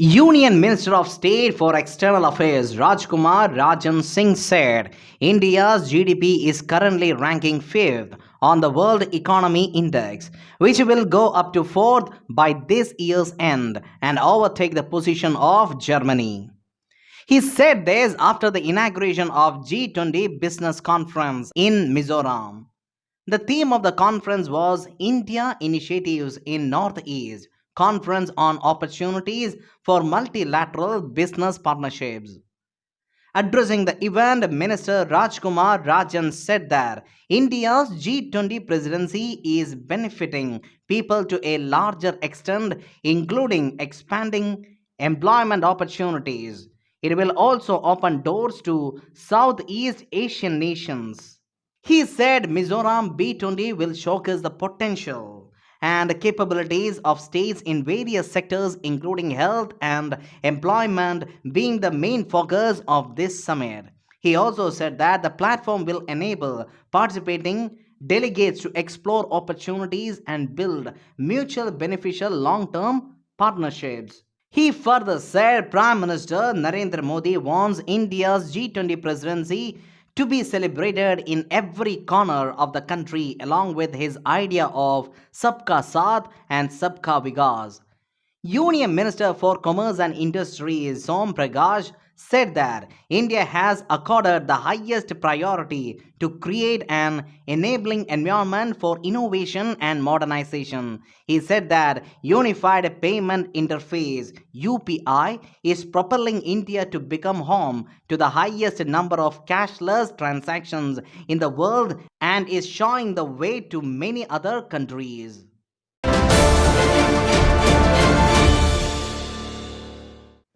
Union Minister of State for External Affairs Rajkumar Rajan Singh said India's GDP is currently ranking 5th on the World Economy Index, which will go up to 4th by this year's end and overtake the position of Germany. He said this after the inauguration of G20 Business Conference in Mizoram. The theme of the conference was India Initiatives in Northeast, Conference on Opportunities for Multilateral Business Partnerships. Addressing the event, Minister Rajkumar Rajan said that India's G20 presidency is benefiting people to a larger extent, including expanding employment opportunities. It will also open doors to Southeast Asian nations. He said Mizoram B20 will showcase the potential and capabilities of states in various sectors, including health and employment, being the main focus of this summit. He also said that the platform will enable participating delegates to explore opportunities and build mutual beneficial long term partnerships. He further said Prime Minister Narendra Modi wants India's G20 presidency to be celebrated in every corner of the country along with his idea of Sabka Saath and Sabka Vikas. Union Minister for Commerce and Industry Som Prakash said that India has accorded the highest priority to create an enabling environment for innovation and modernization. He said that Unified Payment Interface UPI is propelling India to become home to the highest number of cashless transactions in the world and is showing the way to many other countries.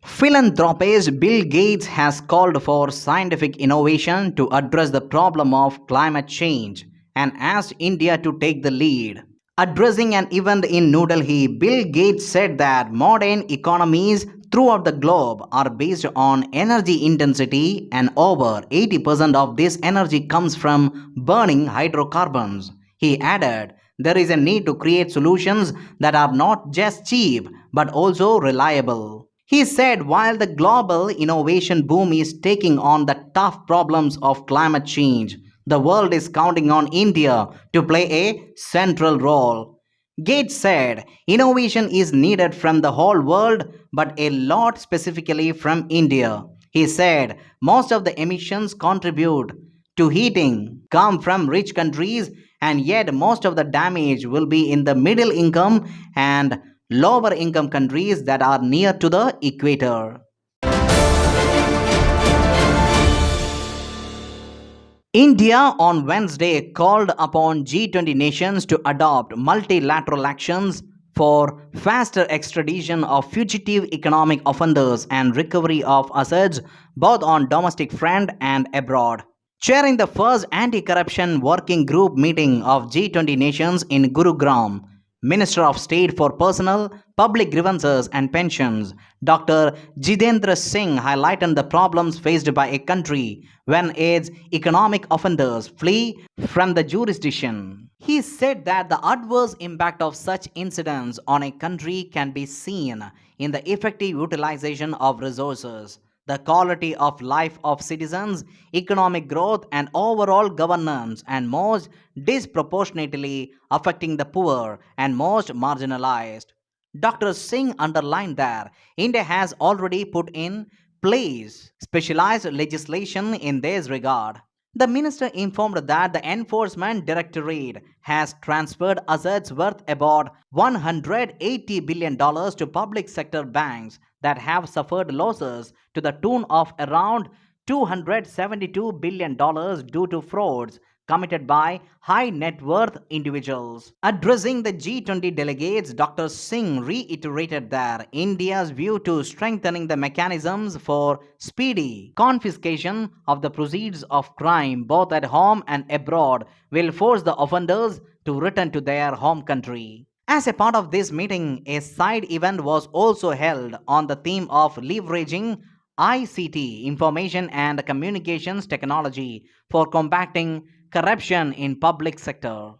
Philanthropist Bill Gates has called for scientific innovation to address the problem of climate change and asked India to take the lead. Addressing an event in New Delhi, Bill Gates said that modern economies throughout the globe are based on energy intensity and over 80% of this energy comes from burning hydrocarbons. He added, there is a need to create solutions that are not just cheap but also reliable. He said while the global innovation boom is taking on the tough problems of climate change, the world is counting on India to play a central role. Gates said innovation is needed from the whole world, but a lot specifically from India. He said most of the emissions contribute to heating come from rich countries, and yet most of the damage will be in the middle income and lower income countries that are near to the equator. India on Wednesday called upon G20 nations to adopt multilateral actions for faster extradition of fugitive economic offenders and recovery of assets both on domestic front and abroad. Chairing the first anti-corruption working group meeting of G20 nations in Gurugram, Minister of State for Personnel, Public Grievances and Pensions, Dr. Jitendra Singh highlighted the problems faced by a country when its economic offenders flee from the jurisdiction. He said that the adverse impact of such incidents on a country can be seen in the effective utilization of resources, the quality of life of citizens, economic growth, and overall governance, and most disproportionately affecting the poor and most marginalized. Dr. Singh underlined that India has already put in place specialized legislation in this regard. The minister informed that the Enforcement Directorate has transferred assets worth about $180 billion to public sector banks that have suffered losses to the tune of around $272 billion due to frauds committed by high net worth individuals. Addressing the G20 delegates, Dr. Singh reiterated that India's view to strengthening the mechanisms for speedy confiscation of the proceeds of crime both at home and abroad will force the offenders to return to their home country. As a part of this meeting, a side event was also held on the theme of leveraging ICT, information and communications technology, for combating corruption in public sector.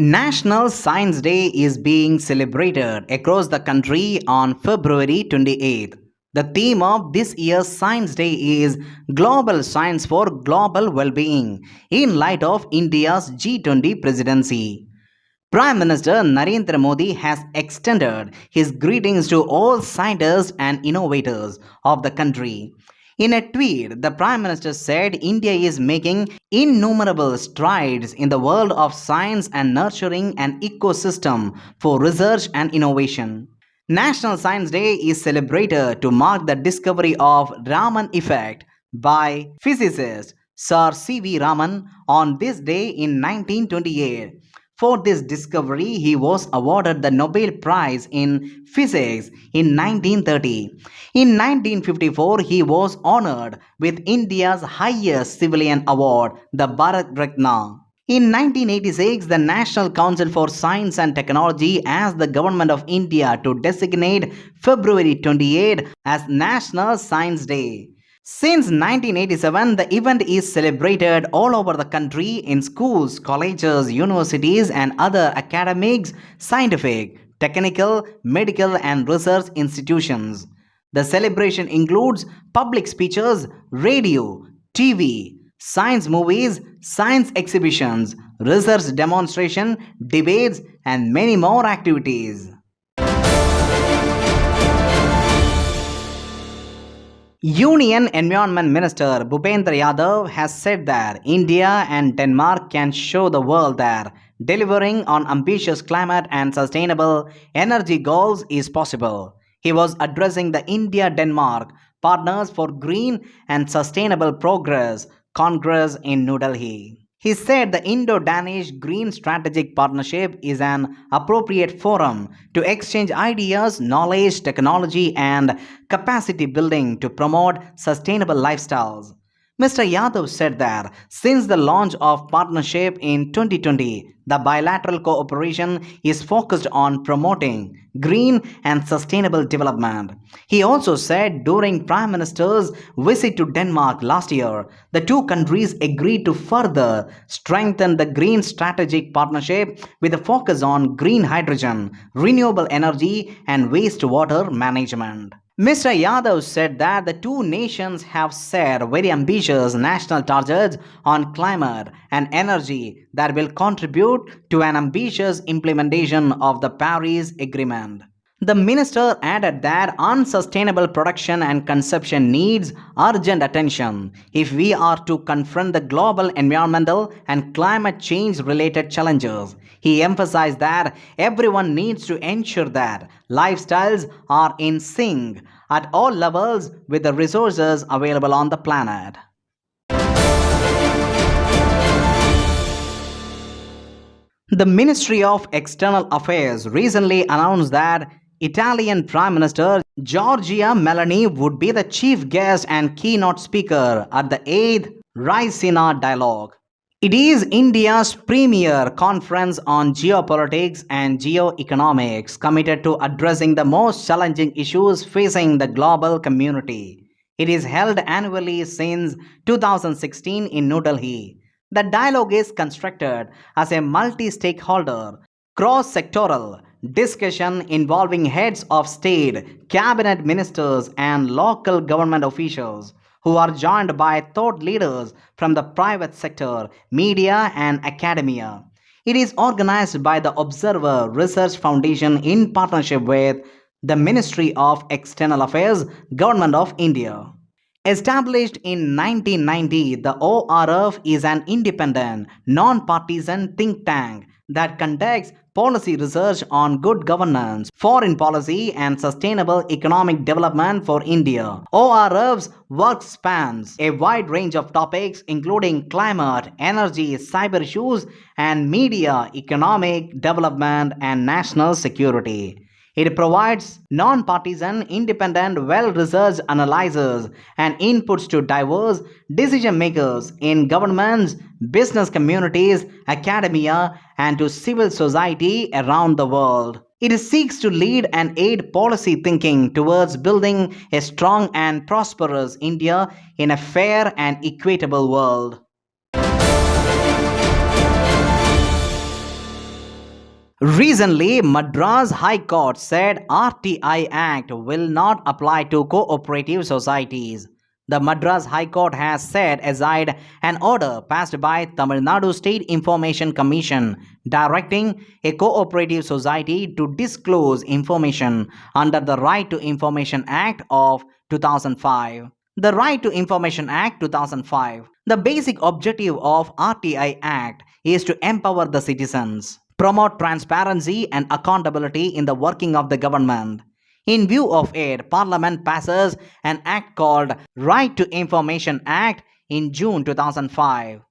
National Science Day is being celebrated across the country on February 28th. The theme of this year's Science Day is Global Science for Global Well-being in light of India's G20 presidency. Prime Minister Narendra Modi has extended his greetings to all scientists and innovators of the country. In a tweet, the Prime Minister said India is making innumerable strides in the world of science and nurturing an ecosystem for research and innovation. National Science Day is celebrated to mark the discovery of Raman effect by physicist Sir C.V. Raman on this day in 1928. For this discovery, he was awarded the Nobel Prize in Physics in 1930. In 1954, he was honored with India's highest civilian award, the Bharat Ratna. In 1986, the National Council for Science and Technology asked the Government of India to designate February 28 as National Science Day. Since 1987, the event is celebrated all over the country in schools, colleges, universities, and other academics, scientific, technical, medical, and research institutions. The celebration includes public speeches, radio, TV, science movies, science exhibitions, research demonstration, debates, and many more activities. Union Environment Minister Bhupendra Yadav has said that India and Denmark can show the world that delivering on ambitious climate and sustainable energy goals is possible. He was addressing the India-Denmark Partners for Green and Sustainable Progress Congress in New Delhi. He said the Indo-Danish Green Strategic Partnership is an appropriate forum to exchange ideas, knowledge, technology, and capacity building to promote sustainable lifestyles. Mr. Yadav said that since the launch of partnership in 2020, the bilateral cooperation is focused on promoting green and sustainable development. He also said during Prime Minister's visit to Denmark last year, the two countries agreed to further strengthen the green strategic partnership with a focus on green hydrogen, renewable energy, and wastewater management. Mr. Yadav said that the two nations have set very ambitious national targets on climate and energy that will contribute to an ambitious implementation of the Paris Agreement. The minister added that unsustainable production and consumption needs urgent attention if we are to confront the global environmental and climate change related challenges. He emphasized that everyone needs to ensure that lifestyles are in sync at all levels with the resources available on the planet. The Ministry of External Affairs recently announced that Italian Prime Minister Giorgia Meloni would be the chief guest and keynote speaker at the 8th Raisina Dialogue. It is India's premier conference on geopolitics and geoeconomics committed to addressing the most challenging issues facing the global community. It is held annually since 2016 in New Delhi. The dialogue is constructed as a multi-stakeholder, cross-sectoral discussion involving heads of state, cabinet ministers, and local government officials, who are joined by thought leaders from the private sector, media, and academia. It is organized by the Observer Research Foundation in partnership with the Ministry of External Affairs, Government of India. Established in 1990, the ORF is an independent, non-partisan think tank that conducts policy research on good governance, foreign policy, and sustainable economic development for India. ORF's work spans a wide range of topics including climate, energy, cyber issues, and media, economic development, and national security. It provides non-partisan, independent, well-researched analyses and inputs to diverse decision makers in governments, business communities, academia, and to civil society around the world. It seeks to lead and aid policy thinking towards building a strong and prosperous India in a fair and equitable world. Recently, Madras High Court said RTI Act will not apply to cooperative societies. The Madras High Court has set aside an order passed by Tamil Nadu State Information Commission directing a cooperative society to disclose information under the Right to Information Act of 2005. The Right to Information Act 2005. The basic objective of RTI Act is to empower the citizens, promote transparency and accountability in the working of the government. In view of it, Parliament passes an act called Right to Information Act in June 2005.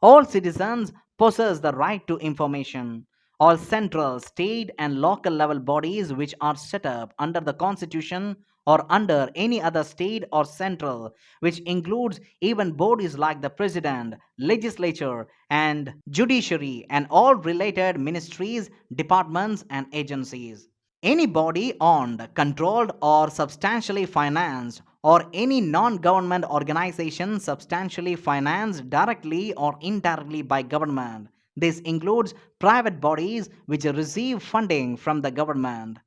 All citizens possess the right to information. All central, state, and local level bodies which are set up under the Constitution or under any other state or central, which includes even bodies like the President, Legislature, and Judiciary, and all related ministries, departments, and agencies. Any body owned, controlled, or substantially financed, or any non government organization substantially financed directly or indirectly by government. This includes private bodies which receive funding from the government.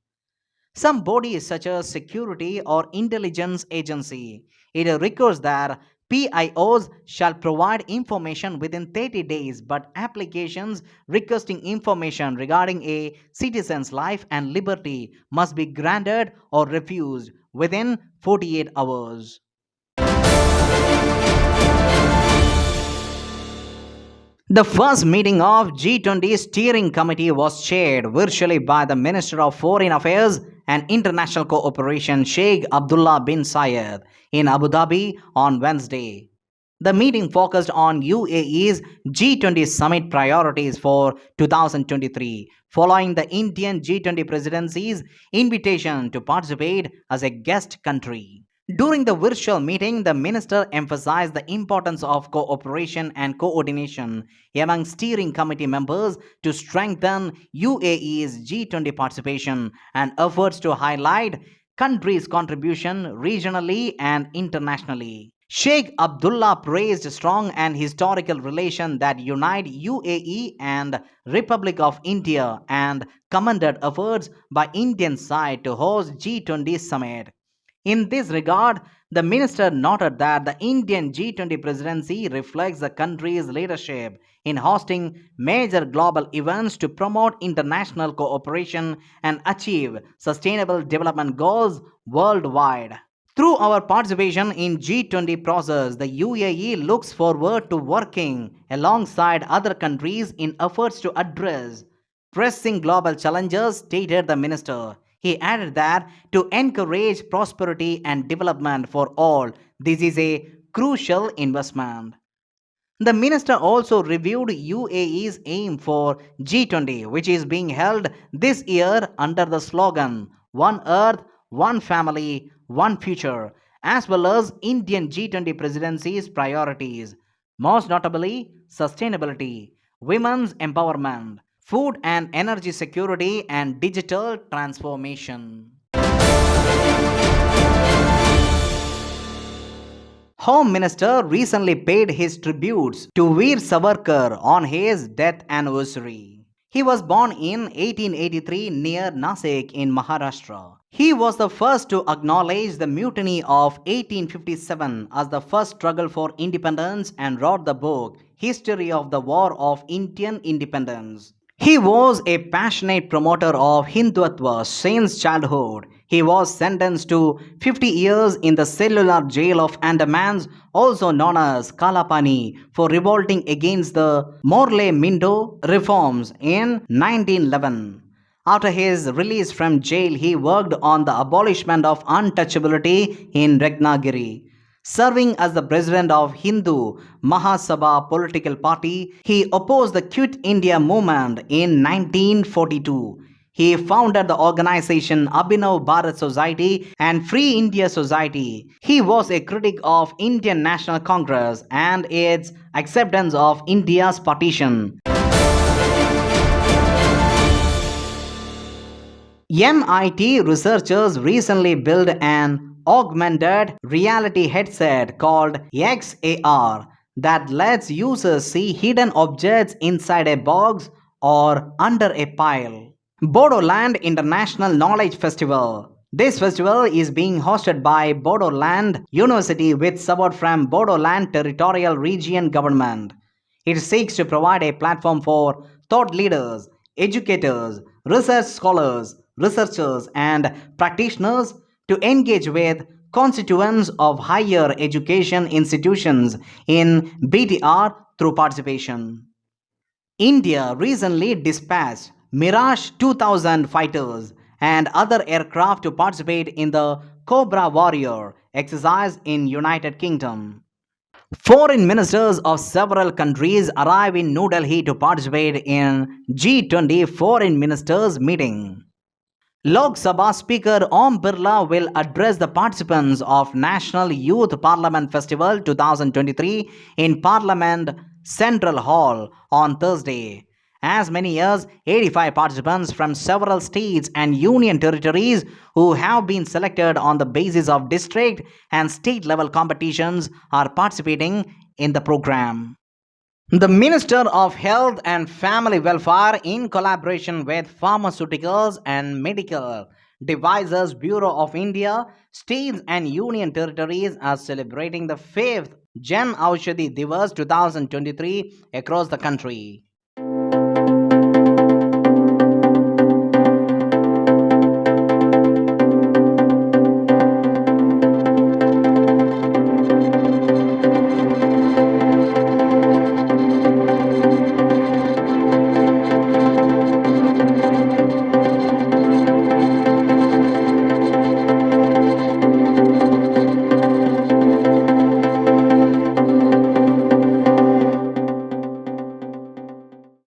Some bodies such as security or intelligence agency. It requires that PIOs shall provide information within 30 days, but applications requesting information regarding a citizen's life and liberty must be granted or refused within 48 hours. The first meeting of G20 Steering Committee was chaired virtually by the Minister of Foreign Affairs and International Cooperation Sheikh Abdullah bin Zayed in Abu Dhabi on Wednesday. The meeting focused on UAE's G20 summit priorities for 2023, following the Indian G20 presidency's invitation to participate as a guest country. During the virtual meeting, the minister emphasized the importance of cooperation and coordination among steering committee members to strengthen UAE's G20 participation and efforts to highlight country's contribution regionally and internationally. Sheikh Abdullah praised strong and historical relations that unite UAE and Republic of India and commended efforts by Indian side to host G20 summit. In this regard, the minister noted that the Indian G20 presidency reflects the country's leadership in hosting major global events to promote international cooperation and achieve sustainable development goals worldwide. Through our participation in G20 process, the UAE looks forward to working alongside other countries in efforts to address pressing global challenges, stated the minister. He added that to encourage prosperity and development for all, this is a crucial investment. The minister also reviewed UAE's aim for G20, which is being held this year under the slogan One Earth, One Family, One Future, as well as Indian G20 presidency's priorities, most notably sustainability, women's empowerment, food and energy security, and digital transformation. Home Minister recently paid his tributes to Veer Savarkar on his death anniversary. He was born in 1883 near Nasik in Maharashtra. He was the first to acknowledge the mutiny of 1857 as the first struggle for independence and wrote the book History of the War of Indian Independence. He was a passionate promoter of Hindutva since childhood. He was sentenced to 50 years in the cellular jail of Andamans, also known as Kalapani, for revolting against the Morley Minto reforms in 1911. After his release from jail, he worked on the abolishment of untouchability in Ratnagiri. Serving as the president of Hindu Mahasabha political party, he opposed the Quit India movement in 1942. He founded the organization Abhinav Bharat Society and Free India Society. He was a critic of Indian National Congress and its acceptance of India's partition. MIT researchers recently built an augmented reality headset called XAR that lets users see hidden objects inside a box or under a pile. Bodoland International Knowledge Festival. This festival is being hosted by Bodoland University with support from Bodoland Territorial Region Government. It seeks to provide a platform for thought leaders, educators, research scholars, researchers, and practitioners to engage with constituents of higher education institutions in BTR through participation. India recently dispatched Mirage 2000 fighters and other aircraft to participate in the Cobra Warrior exercise in United Kingdom. Foreign ministers of several countries arrive in New Delhi to participate in G20 Foreign Ministers meeting. Lok Sabha Speaker Om Birla will address the participants of National Youth Parliament Festival 2023 in Parliament Central Hall on Thursday. As many as 85 participants from several states and union territories who have been selected on the basis of district and state level competitions are participating in the program. The Minister of Health and Family Welfare, in collaboration with Pharmaceuticals and Medical Devices Bureau of India, states and union territories are celebrating the 5th Jan Aushadhi Divas 2023 across the country.